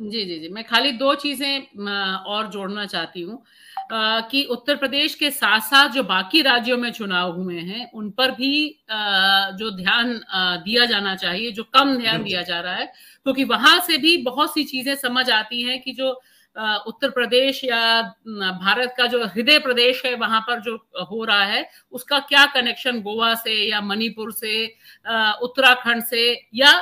जी, जी, जी। मैं खाली 2 चीज़ें और जोड़ना चाहती हूँ कि उत्तर प्रदेश के साथ-साथ जो बाकी राज्यों में चुनाव हुए हैं, उन पर भी जो ध्यान दिया जाना चाहिए, जो कम ध्यान बिल्कुल। दिया जा रहा है, क्योंकि वहाँ से भी बहुत सी चीज़ें समझ आती हैं कि जो उत्तर प्रदेश या भारत का जो हृदय प्रदेश है, वहाँ पर जो हो रहा है, उसका क्या कनेक्शन गोवा से या मणिपुर से उत्तराखंड से या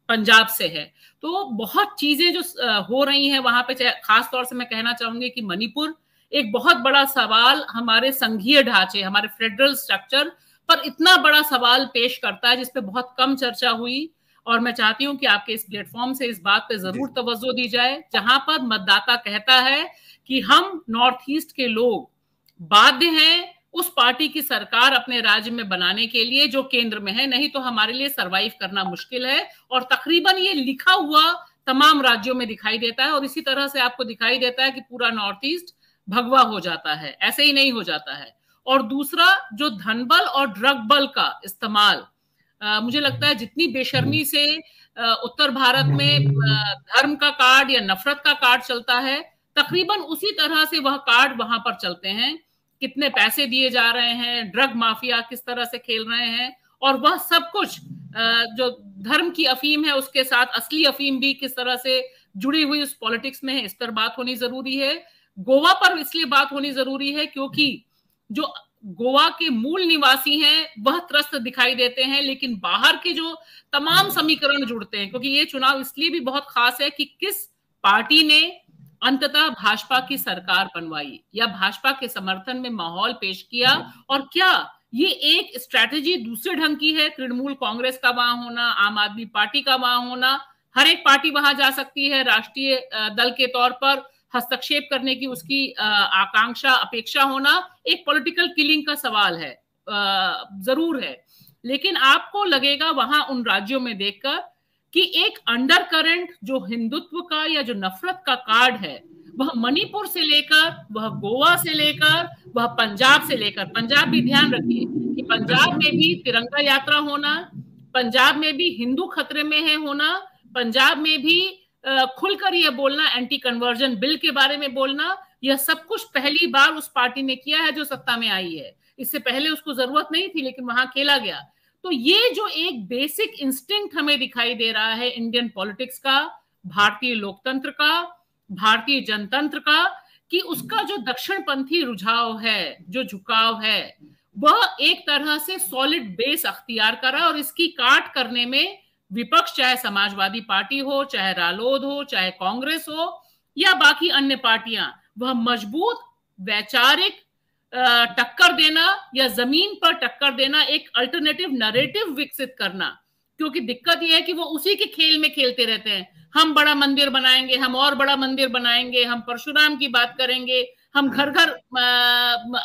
पंजाब से है। तो बहुत चीजें जो हो रही हैं वहां पे, खास तौर से मैं कहना चाहूंगी कि मणिपुर एक बहुत बड़ा सवाल हमारे संघीय ढांचे, हमारे फेडरल स्ट्रक्चर पर इतना बड़ा सवाल पेश करता है, जिसपे बहुत कम चर्चा हुई। और मैं चाहती हूं कि आपके इस प्लेटफॉर्म से इस बात पे जी। जरूर तवज्जो दी जाए, जहां पर मतदाता कहता है कि हम नॉर्थ ईस्ट के लोग बाध्य हैं उस पार्टी की सरकार अपने राज्य में बनाने के लिए जो केंद्र में है, नहीं तो हमारे लिए सरवाइव करना मुश्किल है। और तकरीबन ये लिखा हुआ तमाम राज्यों में दिखाई देता है, और इसी तरह से आपको दिखाई देता है कि पूरा नॉर्थ ईस्ट भगवा हो जाता है, ऐसे ही नहीं हो जाता है। और दूसरा, जो धनबल और ड्रग बल का इस्तेमाल, मुझे लगता है जितनी बेशर्मी से उत्तर भारत में धर्म का कार्ड या नफरत का कार्ड चलता है, तकरीबन उसी तरह से वह कार्ड वहां पर चलते हैं। कितने पैसे दिए जा रहे हैं, ड्रग माफिया किस तरह से खेल रहे हैं, और वह सब कुछ जो धर्म की अफीम है उसके साथ असली अफीम भी किस तरह से जुड़ी हुई उस पॉलिटिक्स में है, इस पर बात होनी जरूरी है। गोवा पर इसलिए बात होनी जरूरी है क्योंकि जो गोवा के मूल निवासी हैं वह त्रस्त दिखाई देते हैं, लेकिन बाहर के जो तमाम समीकरण जुड़ते हैं, क्योंकि ये चुनाव इसलिए भी बहुत खास है कि किस पार्टी ने अंततः भाजपा की सरकार बनवाई या भाजपा के समर्थन में माहौल पेश किया, और क्या ये एक स्ट्रैटेजी दूसरे ढंग की है, तृणमूल कांग्रेस का वहां होना, आम आदमी पार्टी का वहां होना, हर एक पार्टी वहां जा सकती है राष्ट्रीय दल के तौर पर हस्तक्षेप करने की उसकी आकांक्षा, अपेक्षा होना, एक पॉलिटिकल किलिंग का सवाल है, जरूर है। लेकिन आपको लगेगा वहां उन राज्यों में देखकर कि एक अंडर करंट जो हिंदुत्व का या जो नफरत का कार्ड है, वह मणिपुर से लेकर, वह गोवा से लेकर, वह पंजाब से लेकर, पंजाब भी ध्यान रखिए कि पंजाब में बिल्कुल। भी तिरंगा यात्रा होना, पंजाब में भी हिंदू खतरे में है होना, पंजाब में भी खुलकर यह बोलना, एंटी कन्वर्जन बिल के बारे में बोलना, यह सब कुछ पहली बार उस पार्टी ने किया है जो सत्ता में आई है। इससे पहले उसको जरूरत नहीं थी, लेकिन वहां खेला गया। तो ये जो एक बेसिक इंस्टिंक्ट हमें दिखाई दे रहा है इंडियन पॉलिटिक्स का, भारतीय लोकतंत्र का, भारतीय जनतंत्र का, कि उसका जो दक्षिणपंथी रुझाव है, जो झुकाव है, वह एक तरह से सॉलिड बेस अख्तियार करा, और इसकी काट करने में विपक्ष, चाहे समाजवादी पार्टी हो, चाहे रालोद हो, चाहे कांग्रेस हो या बाकी अन्य पार्टियां, वह मजबूत वैचारिक टक्कर देना या जमीन पर टक्कर देना, एक अल्टरनेटिव नैरेटिव विकसित करना। क्योंकि दिक्कत यह है कि वो उसी के खेल में खेलते रहते हैं, हम बड़ा मंदिर बनाएंगे, हम और बड़ा मंदिर बनाएंगे, हम परशुराम की बात करेंगे, हम घर घर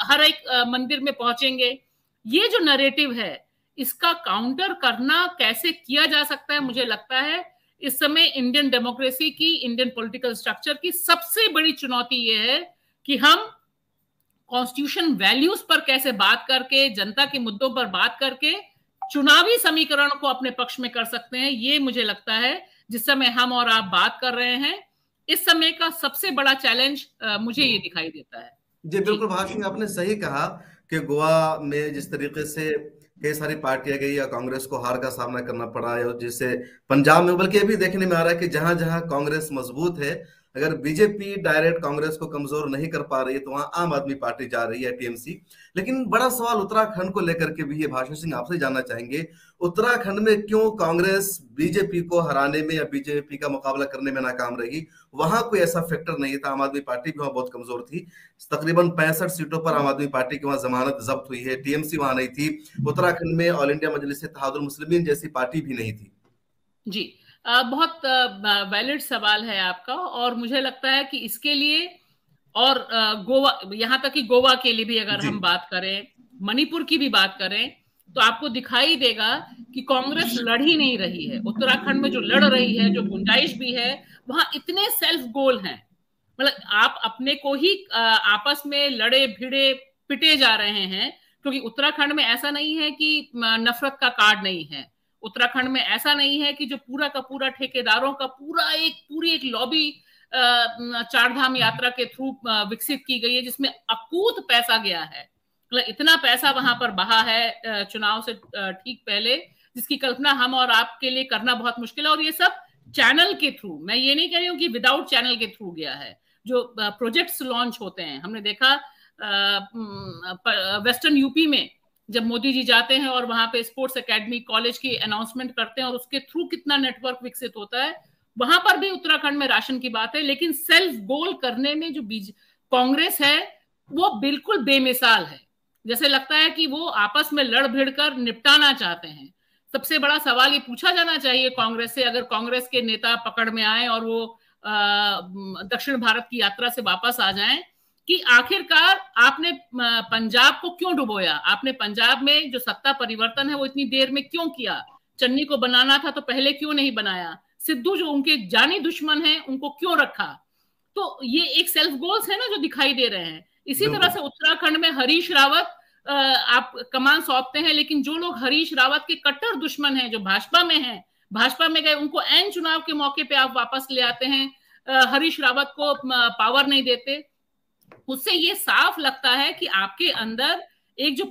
हर एक मंदिर में पहुंचेंगे। ये जो नैरेटिव है, इसका काउंटर करना कैसे किया जा सकता है, मुझे लगता है इस समय इंडियन डेमोक्रेसी की, इंडियन पॉलिटिकल स्ट्रक्चर की सबसे बड़ी चुनौती ये है कि हम कॉन्स्टिट्यूशन वैल्यूज पर कैसे बात करके, जनता के मुद्दों पर बात करके चुनावी समीकरण को अपने पक्ष में कर सकते हैं। ये मुझे लगता है जिस समय हम और आप बात कर रहे हैं, इस समय का सबसे बड़ा चैलेंज मुझे ये दिखाई देता है। जी जी, बिल्कुल भाष सिंह, आपने सही कहा कि गोवा में जिस तरीके से कई सारी पार्टियां गई या कांग्रेस को हार का सामना करना पड़ा, या जिससे पंजाब में, बल्कि ये भी देखने में आ रहा है कि जहां जहां कांग्रेस मजबूत है, अगर बीजेपी डायरेक्ट कांग्रेस को कमजोर नहीं कर पा रही है तो वहां आम आदमी पार्टी जा रही है, टीएमसी। लेकिन बड़ा सवाल उत्तराखंड को लेकर के भी है। भाषा सिंह, आपसे जानना चाहेंगे उत्तराखंड में क्यों कांग्रेस बीजेपी को हराने में या बीजेपी का मुकाबला करने में नाकाम रही? वहां कोई ऐसा फैक्टर नहीं था, आम आदमी पार्टी भी वहां बहुत कमजोर थी। तकरीबन 65 सीटों पर आम आदमी पार्टी की वहां जमानत जब्त हुई है, टीएमसी वहां नहीं थी। उत्तराखंड में ऑल इंडिया मजलिस इत्तेहादुल मुस्लिमीन जैसी पार्टी भी नहीं थी। जी। बहुत वैलिड सवाल है आपका, और मुझे लगता है कि इसके लिए, और गोवा, यहां तक कि गोवा के लिए भी अगर जी। हम बात करें, मणिपुर की भी बात करें, तो आपको दिखाई देगा कि कांग्रेस लड़ ही नहीं रही है। उत्तराखंड में जो लड़ रही है, जो गुंजाइश भी है, वहां इतने सेल्फ गोल हैं, मतलब आप अपने को ही आपस में लड़े भिड़े पिटे जा रहे हैं। क्योंकि उत्तराखंड में ऐसा नहीं है कि नफरत का कार्ड नहीं है, उत्तराखंड में ऐसा नहीं है कि जो पूरा का पूरा ठेकेदारों का पूरी एक लॉबी चारधाम यात्रा के थ्रू विकसित की गई है, जिसमें अकूत पैसा गया है, मतलब इतना पैसा वहां पर बहा है चुनाव से ठीक पहले, जिसकी कल्पना हम और आपके लिए करना बहुत मुश्किल है। और ये सब चैनल के थ्रू, मैं ये नहीं कह रही हूँ कि विदाउट चैनल के थ्रू गया है। जो प्रोजेक्ट्स लॉन्च होते हैं, हमने देखा वेस्टर्न यूपी में जब मोदी जी जाते हैं और वहां पे स्पोर्ट्स एकेडमी कॉलेज की अनाउंसमेंट करते हैं और उसके थ्रू कितना नेटवर्क विकसित होता है, वहां पर भी उत्तराखंड में राशन की बात है। लेकिन सेल्फ गोल करने में जो कांग्रेस है वो बिल्कुल बेमिसाल है। जैसे लगता है कि वो आपस में लड़ भिड़ कर निपटाना चाहते हैं। सबसे बड़ा सवाल ये पूछा जाना चाहिए कांग्रेस से, अगर कांग्रेस के नेता पकड़ में आए और वो दक्षिण भारत की यात्रा से वापस आ जाएं, कि आखिरकार आपने पंजाब को क्यों डुबोया, आपने पंजाब में जो सत्ता परिवर्तन है वो इतनी देर में क्यों किया, चन्नी को बनाना था तो पहले क्यों नहीं बनाया, सिद्धू जो उनके जानी दुश्मन है उनको क्यों रखा। तो ये एक सेल्फ गोल्स है ना जो दिखाई दे रहे हैं। इसी तरह से उत्तराखंड में हरीश रावत आप कमान सौंपते हैं, लेकिन जो लोग हरीश रावत के कट्टर दुश्मन हैं, जो भाजपा में हैं, भाजपा में गए, उनको एन चुनाव के मौके पे आप वापस ले आते हैं, हरीश रावत को पावर नहीं देते। उससे ये साफ लगता है कि आपके अंदर एक जो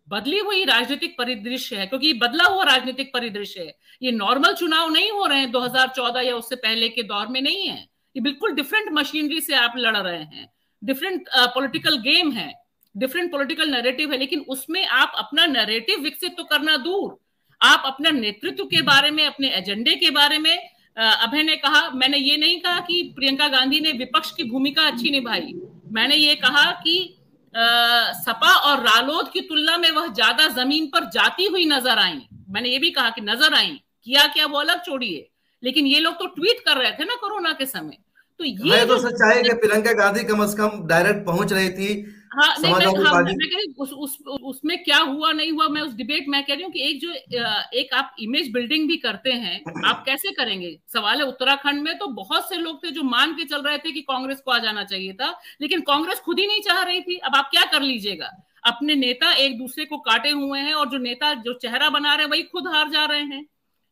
बदली हुई राजनीतिक परिदृश्य है, क्योंकि बदला हुआ राजनीतिक परिदृश्य है, ये नॉर्मल चुनाव नहीं हो रहे हैं 2014 या उससे पहले के दौर में नहीं है, ये बिल्कुल डिफरेंट मशीनरी से आप लड़ रहे हैं, डिफरेंट पॉलिटिकल गेम है, डिफरेंट पॉलिटिकल नैरेटिव है। लेकिन उसमें आप अपना नैरेटिव विकसित तो करना दूर, आप अपना नेतृत्व के बारे में, अपने एजेंडे के बारे में, अभय ने कहा, मैंने ये नहीं कहा कि प्रियंका गांधी ने विपक्ष की भूमिका अच्छी निभाई, मैंने ये कहा कि सपा और रालोद की तुलना में वह ज्यादा जमीन पर जाती हुई नजर आई। मैंने ये भी कहा कि नजर आई, किया क्या वो अलग छोड़िए, लेकिन ये लोग तो ट्वीट कर रहे थे ना कोरोना के समय। तो ये तो सच्चाई है कि प्रियंका गांधी कम से कम डायरेक्ट पहुंच रही थी। हाँ नहीं, मैं कह रही उसमें क्या हुआ नहीं हुआ, मैं उस डिबेट में कह रही हूँ कि एक आप इमेज बिल्डिंग भी करते हैं, आप कैसे करेंगे। सवाल है उत्तराखंड में तो बहुत से लोग थे जो मान के चल रहे थे कि कांग्रेस को आ जाना चाहिए था, लेकिन कांग्रेस खुद ही नहीं चाह रही थी। अब आप क्या कर लीजिएगा, अपने नेता एक दूसरे को काटे हुए हैं और जो नेता जो चेहरा बना रहे हैं वही खुद हार जा रहे हैं।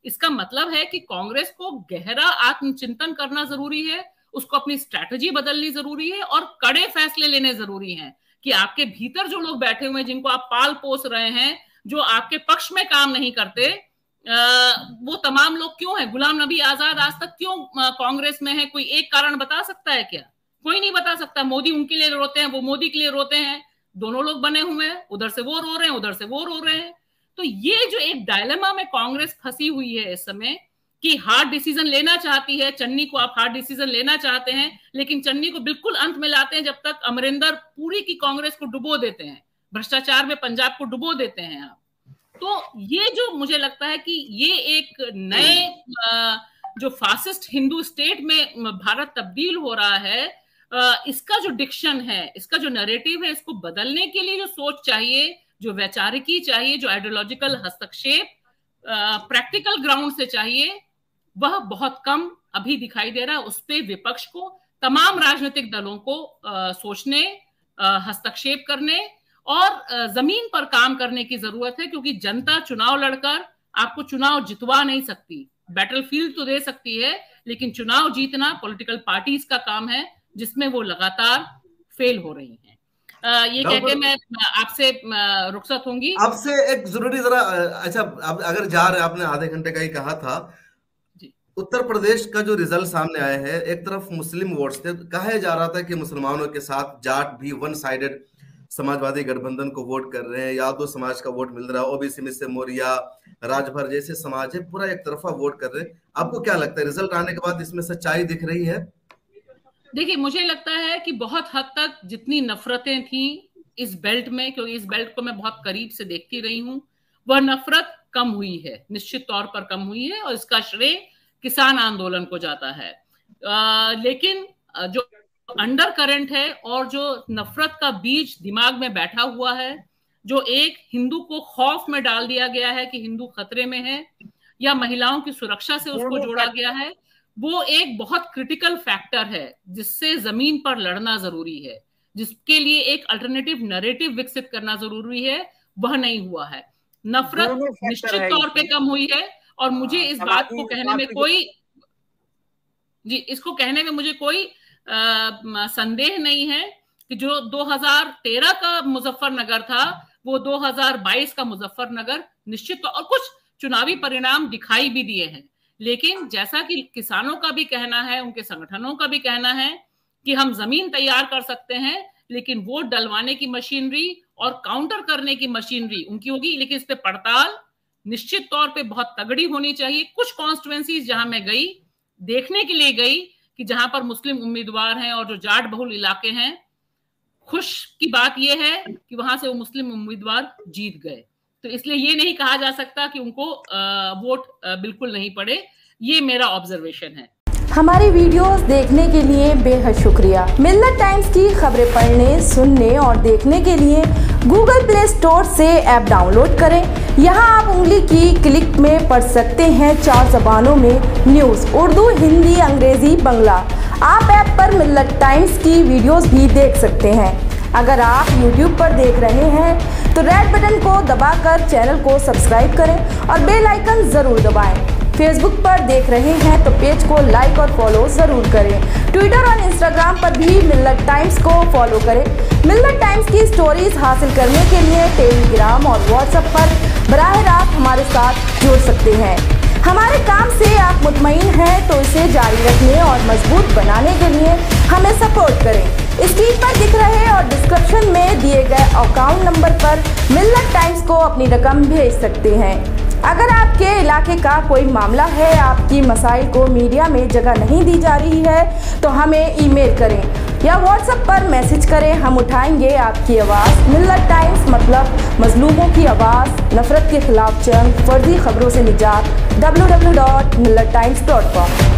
इसका मतलब है कि कांग्रेस को गहरा आत्मचिंतन करना जरूरी है, उसको अपनी स्ट्रैटेजी बदलनी जरूरी है और कड़े फैसले लेने जरूरी हैं कि आपके भीतर जो लोग बैठे हुए हैं, जिनको आप पाल पोस रहे हैं, जो आपके पक्ष में काम नहीं करते, वो तमाम लोग क्यों हैं। गुलाम नबी आजाद आज तक क्यों कांग्रेस में है, कोई एक कारण बता सकता है क्या? कोई नहीं बता सकता। मोदी उनके लिए रोते हैं, वो मोदी के लिए रोते हैं, दोनों लोग बने हुए हैं, उधर से वो रो रहे हैं, उधर से वो रो रहे हैं। तो ये जो एक डायलेमा में कांग्रेस फंसी हुई है इस समय, कि हार्ड डिसीजन लेना चाहती है, चन्नी को आप हार्ड डिसीजन लेना चाहते हैं, लेकिन चन्नी को बिल्कुल अंत में लाते हैं जब तक अमरिंदर पूरी की कांग्रेस को डुबो देते हैं, भ्रष्टाचार में पंजाब को डुबो देते हैं आप। तो ये जो मुझे लगता है कि ये एक नए जो फासिस्ट हिंदू स्टेट में भारत तब्दील हो रहा है, इसका जो डिक्शन है, इसका जो नैरेटिव है, इसको बदलने के लिए जो सोच चाहिए, जो वैचारिकी चाहिए, जो आइडियोलॉजिकल हस्तक्षेप प्रैक्टिकल ग्राउंड से चाहिए, वह बहुत कम अभी दिखाई दे रहा है। उस पर विपक्ष को, तमाम राजनीतिक दलों को सोचने, हस्तक्षेप करने और जमीन पर काम करने की जरूरत है, क्योंकि जनता चुनाव लड़कर आपको चुनाव जितवा नहीं सकती। बैटलफील्ड तो दे सकती है, लेकिन चुनाव जीतना पॉलिटिकल पार्टीज का काम है, जिसमें वो लगातार फेल हो रही हैं। ये कह के मैं आपसे रुखसत होंगी। आपसे एक जरूरी जरा, अच्छा अगर जा रहे, आपने आधे घंटे का ही कहा था, उत्तर प्रदेश का जो रिजल्ट सामने आया है, एक तरफ मुस्लिम वोट्स थे, कहा जा रहा था कि मुसलमानों के साथ जाट भी वन साइडेड समाजवादी गठबंधन को वोट कर रहे हैं, यादव समाज का वोट मिल रहा है, ओबीसी में से मौर्या, राजभर जैसे समाज है, पूरा एक तरफा वोट कर रहे हैं। आपको क्या लगता है रिजल्ट आने के बाद इसमें सच्चाई दिख रही है? देखिए, मुझे लगता है कि बहुत हद तक जितनी नफरतें थी इस बेल्ट में, क्योंकि इस बेल्ट को मैं बहुत करीब से देखती रही हूं, वह नफरत कम हुई है, निश्चित तौर पर कम हुई है, और इसका श्रेय किसान आंदोलन को जाता है। लेकिन जो अंडर करंट है और जो नफरत का बीज दिमाग में बैठा हुआ है, जो एक हिंदू को खौफ में डाल दिया गया है कि हिंदू खतरे में है, या महिलाओं की सुरक्षा से उसको जोड़ा गया है, वो एक बहुत क्रिटिकल फैक्टर है जिससे जमीन पर लड़ना जरूरी है, जिसके लिए एक अल्टरनेटिव नैरेटिव विकसित करना जरूरी है। वह नहीं हुआ है। नफरत निश्चित तौर पे कम हुई है, और मुझे इस बात को कहने में कोई जी, इसको कहने में मुझे कोई संदेह नहीं है कि जो 2013 का मुजफ्फरनगर था वो 2022 का मुजफ्फरनगर निश्चित, और कुछ चुनावी परिणाम दिखाई भी दिए हैं। लेकिन जैसा कि किसानों का भी कहना है, उनके संगठनों का भी कहना है कि हम जमीन तैयार कर सकते हैं, लेकिन वोट डलवाने की मशीनरी और काउंटर करने की मशीनरी उनकी होगी, लेकिन इस पे पड़ताल निश्चित तौर पे बहुत तगड़ी होनी चाहिए। कुछ कॉन्स्टिट्यूएंसीज जहां मैं गई, देखने के लिए गई कि जहां पर मुस्लिम उम्मीदवार हैं और जो जाट बहुल इलाके हैं, खुश की बात यह है कि वहां से वो मुस्लिम उम्मीदवार जीत गए। तो इसलिए ये नहीं कहा जा सकता कि उनको वोट बिल्कुल नहीं पड़े। ये मेरा ऑब्जर्वेशन है। हमारी वीडियोस देखने के लिए बेहद शुक्रिया। मिल्लत टाइम्स की खबरें पढ़ने, सुनने और देखने के लिए गूगल प्ले स्टोर से ऐप डाउनलोड करें। यहां आप उंगली की क्लिक में पढ़ सकते हैं 4 ज़बानों में न्यूज़, उर्दू, हिंदी, अंग्रेजी, बांग्ला। आप ऐप पर मिल्लत टाइम्स की वीडियोस भी देख सकते हैं। अगर आप YouTube पर देख रहे हैं तो रेड बटन को दबाकर चैनल को सब्सक्राइब करें और बेल आइकन ज़रूर दबाएं। फेसबुक पर देख रहे हैं तो पेज को लाइक और फॉलो ज़रूर करें। ट्विटर और इंस्टाग्राम पर भी मिल्लत टाइम्स को फॉलो करें। मिल्लत टाइम्स की स्टोरीज हासिल करने के लिए टेलीग्राम और व्हाट्सएप पर बराह रास्त हमारे साथ जुड़ सकते हैं। हमारे काम से आप मुतमईन हैं तो इसे जारी रखने और मजबूत बनाने के लिए हमें सपोर्ट करें। स्क्रीन पर दिख रहे और डिस्क्रिप्शन में दिए गए अकाउंट नंबर पर मिल्लत टाइम्स को अपनी रकम भेज सकते हैं। अगर आपके इलाके का कोई मामला है, आपकी मसाइल को मीडिया में जगह नहीं दी जा रही है, तो हमें ईमेल करें या व्हाट्सएप पर मैसेज करें। हम उठाएंगे आपकी आवाज़। मिल्लत टाइम्स मतलब मजलूमों की आवाज़, नफरत के खिलाफ जंग, फर्जी खबरों से निजात। www.millattimes.com